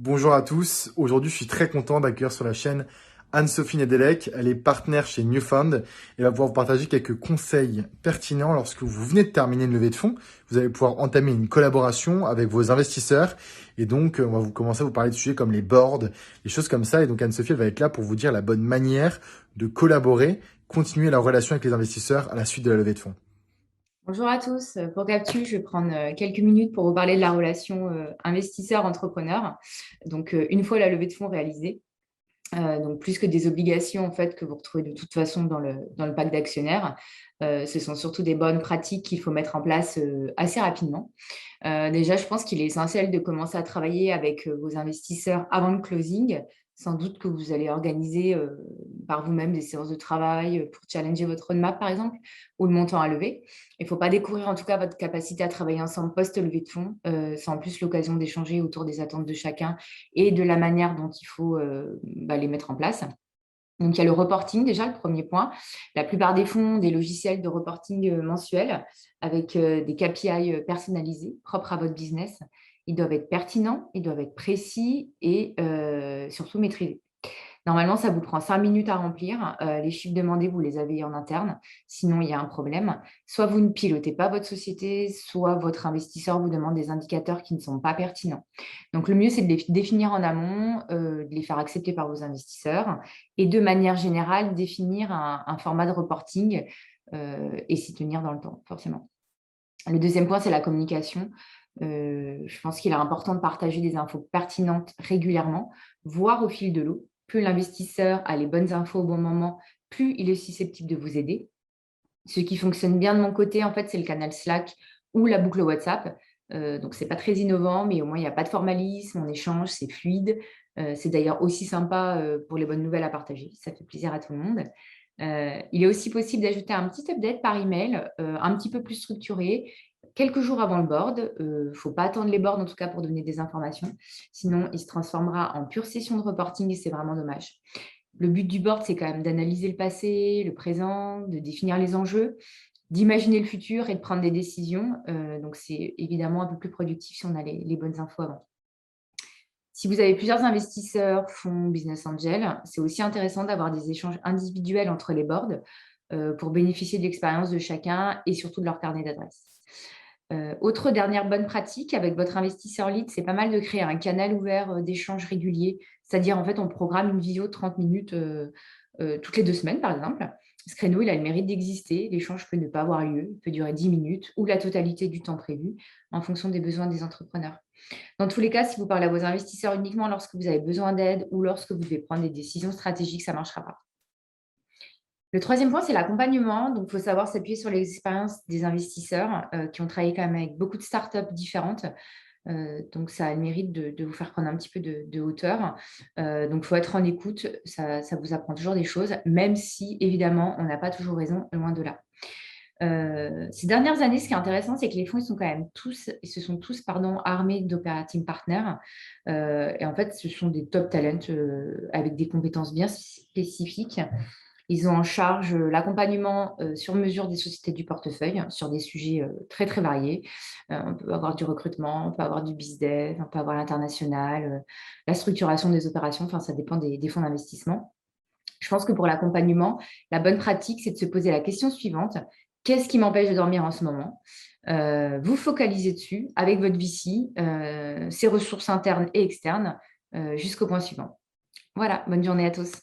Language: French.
Bonjour à tous. Aujourd'hui, je suis très content d'accueillir sur la chaîne Anne-Sophie Nedelec. Elle est partenaire chez Newfound et va pouvoir vous partager quelques conseils pertinents lorsque vous venez de terminer une levée de fonds. Vous allez pouvoir entamer une collaboration avec vos investisseurs et donc on va vous commencer à vous parler de sujets comme les boards, les choses comme ça. Et donc Anne-Sophie, elle va être là pour vous dire la bonne manière de collaborer, continuer la relation avec les investisseurs à la suite de la levée de fonds. Bonjour à tous. Pour Captu, je vais prendre quelques minutes pour vous parler de la relation investisseur-entrepreneur. Donc, une fois la levée de fonds réalisée, donc plus que des obligations en fait que vous retrouvez de toute façon dans le pack d'actionnaires, ce sont surtout des bonnes pratiques qu'il faut mettre en place assez rapidement. Déjà, je pense qu'il est essentiel de commencer à travailler avec vos investisseurs avant le closing. Sans doute que vous allez organiser par vous-même des séances de travail pour challenger votre roadmap, par exemple, ou le montant à lever. Il ne faut pas découvrir en tout cas votre capacité à travailler ensemble post-levée de fonds. C'est en plus l'occasion d'échanger autour des attentes de chacun et de la manière dont il faut les mettre en place. Donc, il y a le reporting, déjà, le premier point. La plupart des fonds ont des logiciels de reporting mensuels avec des KPI personnalisés, propres à votre business. Ils doivent être pertinents, ils doivent être précis et surtout maîtrisés. Normalement, ça vous prend 5 minutes à remplir. Les chiffres demandés, vous les avez en interne. Sinon, il y a un problème. Soit vous ne pilotez pas votre société, soit votre investisseur vous demande des indicateurs qui ne sont pas pertinents. Donc, le mieux, c'est de les définir en amont, de les faire accepter par vos investisseurs et de manière générale, définir un format de reporting et s'y tenir dans le temps, forcément. Le deuxième point, c'est la communication. Je pense qu'il est important de partager des infos pertinentes régulièrement, voire au fil de l'eau. Plus l'investisseur a les bonnes infos au bon moment, plus il est susceptible de vous aider. Ce qui fonctionne bien de mon côté, en fait, c'est le canal Slack ou la boucle WhatsApp. Donc, ce n'est pas très innovant, mais au moins, il n'y a pas de formalisme, on échange, c'est fluide. C'est d'ailleurs aussi sympa pour les bonnes nouvelles à partager. Ça fait plaisir à tout le monde. Il est aussi possible d'ajouter un petit update par email, un petit peu plus structuré, quelques jours avant le board. Il ne faut pas attendre les boards, en tout cas, pour donner des informations. Sinon, il se transformera en pure session de reporting et c'est vraiment dommage. Le but du board, c'est quand même d'analyser le passé, le présent, de définir les enjeux, d'imaginer le futur et de prendre des décisions. Donc, c'est évidemment un peu plus productif si on a les bonnes infos avant. Si vous avez plusieurs investisseurs, fonds, business angels, c'est aussi intéressant d'avoir des échanges individuels entre les boards pour bénéficier de l'expérience de chacun et surtout de leur carnet d'adresses. Autre dernière bonne pratique avec votre investisseur lead, c'est pas mal de créer un canal ouvert d'échanges réguliers. C'est-à-dire, en fait, on programme une visio de 30 minutes toutes les 2 semaines, par exemple. Ce créneau, il a le mérite d'exister. L'échange peut ne pas avoir lieu. Il peut durer 10 minutes ou la totalité du temps prévu en fonction des besoins des entrepreneurs. Dans tous les cas, si vous parlez à vos investisseurs uniquement lorsque vous avez besoin d'aide ou lorsque vous devez prendre des décisions stratégiques, ça ne marchera pas. Le troisième point, c'est l'accompagnement. Donc, il faut savoir s'appuyer sur l'expérience des investisseurs qui ont travaillé quand même avec beaucoup de startups différentes. Donc, ça a le mérite de vous faire prendre un petit peu de hauteur. Donc, il faut être en écoute. Ça vous apprend toujours des choses, même si, évidemment, on n'a pas toujours raison, loin de là. Ces dernières années, ce qui est intéressant, c'est que les fonds, ils se sont tous armés d'operating partners. Et en fait, ce sont des top talents avec des compétences bien spécifiques. Ils ont en charge l'accompagnement sur mesure des sociétés du portefeuille sur des sujets très, très variés. On peut avoir du recrutement, on peut avoir du bizdev, on peut avoir l'international, la structuration des opérations, enfin, ça dépend des fonds d'investissement. Je pense que pour l'accompagnement, la bonne pratique, c'est de se poser la question suivante. Qu'est-ce qui m'empêche de dormir en ce moment? Vous focalisez dessus avec votre VC, ses ressources internes et externes, jusqu'au point suivant. Voilà, bonne journée à tous.